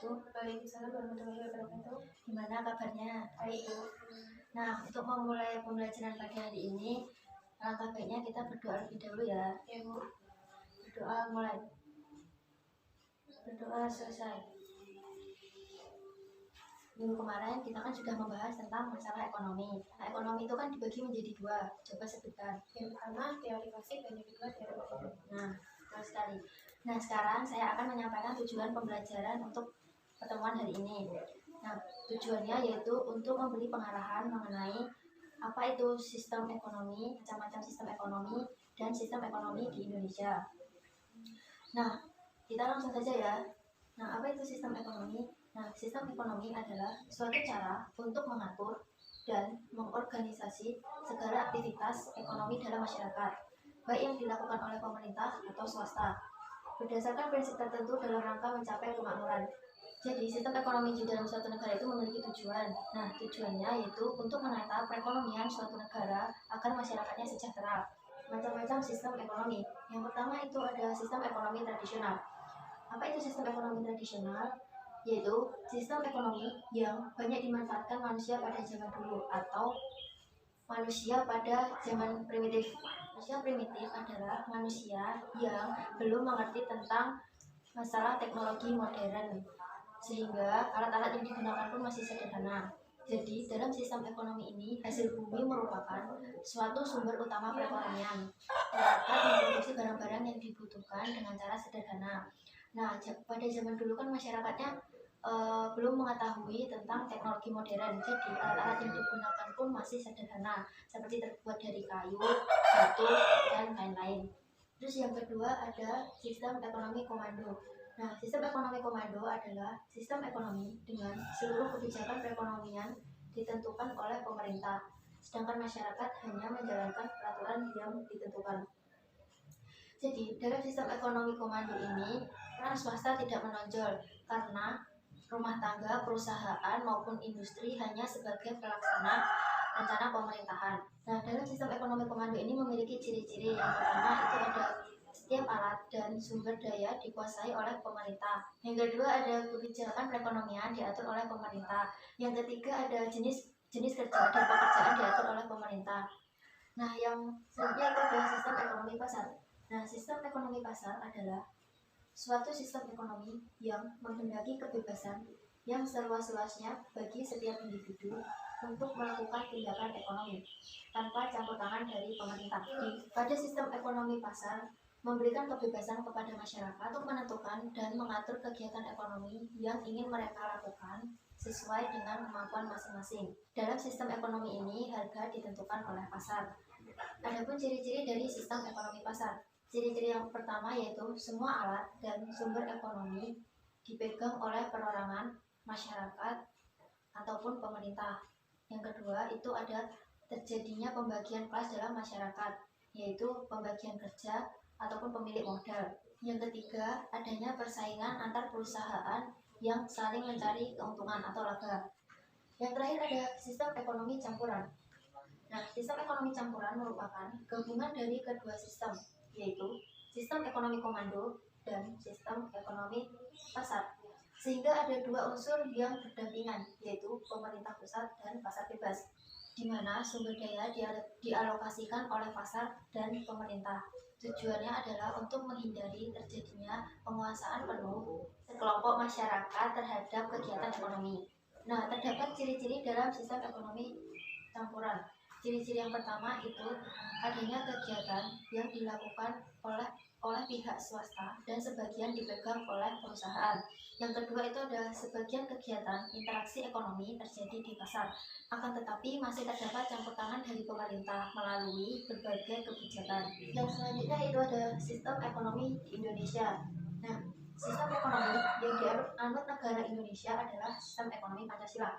wabarakatuh. Waalaikumsalam warahmatullahi wabarakatuh. Gimana kabarnya? Baik, Bu. Nah, untuk memulai pembelajaran pagi hari ini, alangkah baiknya kita berdoa lebih dahulu ya. Ya, Bu. Berdoa mulai. Berdoa selesai. Minggu kemarin kita kan sudah membahas tentang masalah ekonomi. Nah, ekonomi itu kan dibagi menjadi dua. Coba sebutkan. Yang pertama teori klasik dan yang kedua teori modern. Nah, betul sekali. Nah, sekarang saya akan menyampaikan tujuan pembelajaran untuk pertemuan hari ini. Nah, tujuannya yaitu untuk memberi pengarahan mengenai apa itu sistem ekonomi, macam-macam sistem ekonomi, dan sistem ekonomi di Indonesia. Nah, kita langsung saja ya. Nah, apa itu sistem ekonomi? Nah, sistem ekonomi adalah suatu cara untuk mengatur dan mengorganisasi segala aktivitas ekonomi dalam masyarakat, baik yang dilakukan oleh pemerintah atau swasta, berdasarkan prinsip tertentu dalam rangka mencapai kemakmuran. Jadi, sistem ekonomi di dalam suatu negara itu memiliki tujuan. Nah, tujuannya yaitu untuk menata perekonomian suatu negara agar masyarakatnya sejahtera. Macam-macam sistem ekonomi. Yang pertama itu ada sistem ekonomi tradisional. Apa itu sistem ekonomi tradisional? Yaitu sistem ekonomi yang banyak dimanfaatkan manusia pada zaman dulu atau manusia pada zaman primitif. Manusia primitif adalah manusia yang belum mengerti tentang masalah teknologi modern, sehingga alat-alat yang digunakan pun masih sederhana. Jadi, dalam sistem ekonomi ini, hasil bumi merupakan suatu sumber utama perekonomian. Dapat memproduksi barang-barang yang dibutuhkan dengan cara sederhana. Nah, pada zaman dulu kan masyarakatnya belum mengetahui tentang teknologi modern, jadi alat-alat yang digunakan pun masih sederhana, seperti terbuat dari kayu, batu, dan lain-lain. Terus yang kedua ada sistem ekonomi komando. Nah, sistem ekonomi komando adalah sistem ekonomi dengan seluruh kebijakan perekonomian ditentukan oleh pemerintah, sedangkan masyarakat hanya menjalankan peraturan yang ditentukan. Jadi, dalam sistem ekonomi komando ini, peran swasta tidak menonjol karena rumah tangga, perusahaan, maupun industri hanya sebagai pelaksana rencana pemerintahan. Nah, dalam sistem ekonomi komando ini memiliki ciri-ciri. Yang pertama itu ada setiap alat dan sumber daya dikuasai oleh pemerintah. Yang kedua ada kebijakan perekonomian diatur oleh pemerintah. Yang ketiga ada jenis kerja dan pekerjaan diatur oleh pemerintah. Nah, yang selanjutnya itu adalah sistem ekonomi pasar. Nah, sistem ekonomi pasar adalah suatu sistem ekonomi yang menghendaki kebebasan yang seluas-luasnya bagi setiap individu untuk melakukan tindakan ekonomi tanpa campur tangan dari pemerintah. Pada sistem ekonomi pasar memberikan kebebasan kepada masyarakat untuk menentukan dan mengatur kegiatan ekonomi yang ingin mereka lakukan sesuai dengan kemampuan masing-masing. Dalam sistem ekonomi ini, harga ditentukan oleh pasar. Adapun ciri-ciri dari sistem ekonomi pasar. Ciri-ciri yang pertama yaitu semua alat dan sumber ekonomi dipegang oleh perorangan, masyarakat, ataupun pemerintah. Yang kedua itu ada terjadinya pembagian kelas dalam masyarakat, yaitu pembagian kerja ataupun pemilik modal. Yang ketiga adanya persaingan antar perusahaan yang saling mencari keuntungan atau laba. Yang terakhir ada sistem ekonomi campuran. Nah, sistem ekonomi campuran merupakan gabungan dari kedua sistem, yaitu sistem ekonomi komando dan sistem ekonomi pasar. Sehingga ada dua unsur yang berdampingan, yaitu pemerintah pusat dan pasar bebas, di mana sumber daya dialokasikan oleh pasar dan pemerintah. Tujuannya adalah untuk menghindari terjadinya penguasaan penuh sekelompok masyarakat terhadap kegiatan ekonomi. Nah, terdapat ciri-ciri dalam sistem ekonomi campuran. Ciri-ciri yang pertama itu adanya kegiatan yang dilakukan oleh pihak swasta dan sebagian dipegang oleh perusahaan. Yang kedua itu ada sebagian kegiatan interaksi ekonomi terjadi di pasar, akan tetapi masih terdapat campur tangan dari pemerintah melalui berbagai kebijakan. Yang selanjutnya itu ada sistem ekonomi di Indonesia. Nah, sistem ekonomi yang dianut negara Indonesia adalah sistem ekonomi Pancasila.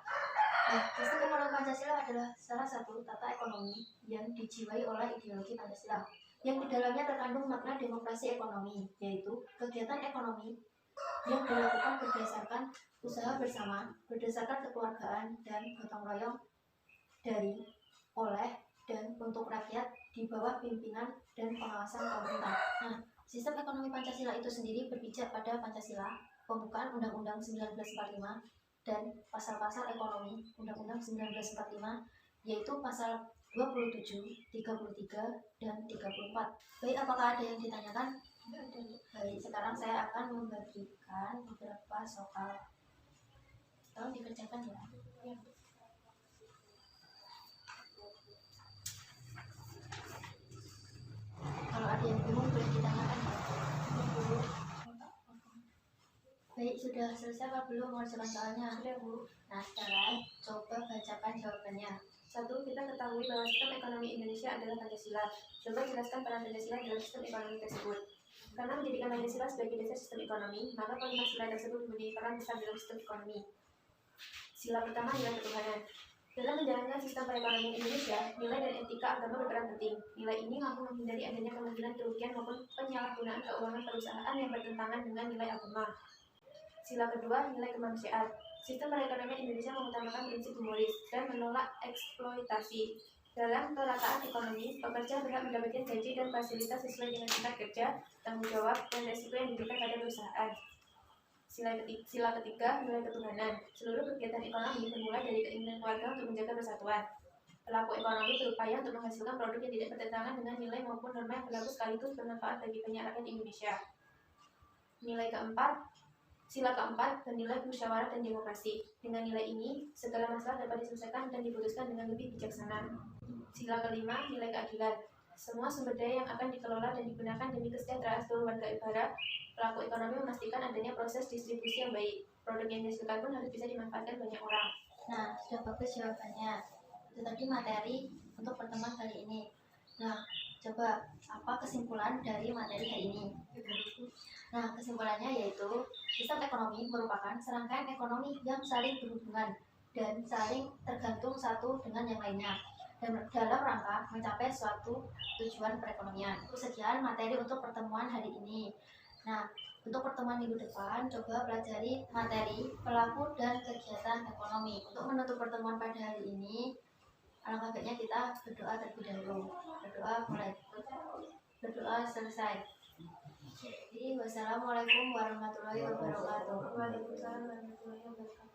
Nah, sistem ekonomi Pancasila adalah salah satu tata ekonomi yang dijiwai oleh ideologi Pancasila, yang di dalamnya terkandung makna demokrasi ekonomi, yaitu kegiatan ekonomi yang dilakukan berdasarkan usaha bersama, berdasarkan kekeluargaan dan gotong royong dari, oleh, dan untuk rakyat di bawah pimpinan dan pengawasan pemerintah. Nah, sistem ekonomi Pancasila itu sendiri berpijak pada Pancasila, pembukaan Undang-Undang 1945 dan pasal-pasal ekonomi Undang-Undang 1945, yaitu pasal 27, 33, dan 34. Baik, apakah ada yang ditanyakan? Baik, sekarang saya akan membagikan beberapa soal. Tolong dikerjakan ya. Kalau ada yang bingung boleh ditanyakan ya. Baik, sudah selesai apa belum mengerjakan soalnya? Sudah, Bu. Nah, sekarang coba bacakan jawabannya. 1. Kita ketahui bahwa sistem ekonomi Indonesia adalah Pancasila. Coba jelaskan peran Pancasila dalam sistem ekonomi tersebut. Karena menjadikan Pancasila sebagai dasar sistem ekonomi, maka kelima sila tersebut memiliki peran besar dalam sistem ekonomi. Sila pertama, nilai ketuhanan. Dalam menjalankan sistem perekonomian Indonesia, nilai dan etika agama berperan penting. Nilai ini mampu menghindari adanya kemungkinan kerugian maupun penyalahgunaan keuangan perusahaan yang bertentangan dengan nilai agama. Sila kedua, nilai kemanusiaan. Sistem perekonomian Indonesia mengutamakan prinsip humoris dan menolak eksploitasi. Dalam perataan ekonomi, pekerja berhak mendapatkan gaji dan fasilitas sesuai dengan tingkat kerja, tanggung jawab, dan resiko yang diberikan pada perusahaan. Sila ketiga, nilai ketuhanan. Seluruh kegiatan ekonomi bermula dari keinginan keluarga untuk menjaga persatuan. Pelaku ekonomi berupaya untuk menghasilkan produk yang tidak bertentangan dengan nilai maupun norma yang berlaku sekaligus bermanfaat bagi banyak rakyat Indonesia. Sila keempat, bernilai musyawarah dan demokrasi. Dengan nilai ini, segala masalah dapat diselesaikan dan diputuskan dengan lebih bijaksana. Sila kelima, nilai keadilan. Semua sumber daya yang akan dikelola dan digunakan demi kesejahteraan seluruh warga negara. Pelaku ekonomi memastikan adanya proses distribusi yang baik. Produk yang dihasilkan pun harus bisa dimanfaatkan banyak orang. Nah, sudah bagus jawabannya. Itu tadi materi untuk pertemuan kali ini. Nah, coba apa kesimpulan dari materi hari ini? Nah, kesimpulannya yaitu sistem ekonomi merupakan serangkaian ekonomi yang saling berhubungan dan saling tergantung satu dengan yang lainnya dan dalam rangka mencapai suatu tujuan perekonomian. Sekian materi untuk pertemuan hari ini. Nah, untuk pertemuan minggu depan, coba pelajari materi pelaku dan kegiatan ekonomi. Untuk menutup pertemuan pada hari ini, alangkah baiknya kita berdoa terlebih dahulu. Berdoa selesai. Jadi, wassalamualaikum warahmatullahi wabarakatuh. Waalaikumsalam warahmatullahi wabarakatuh.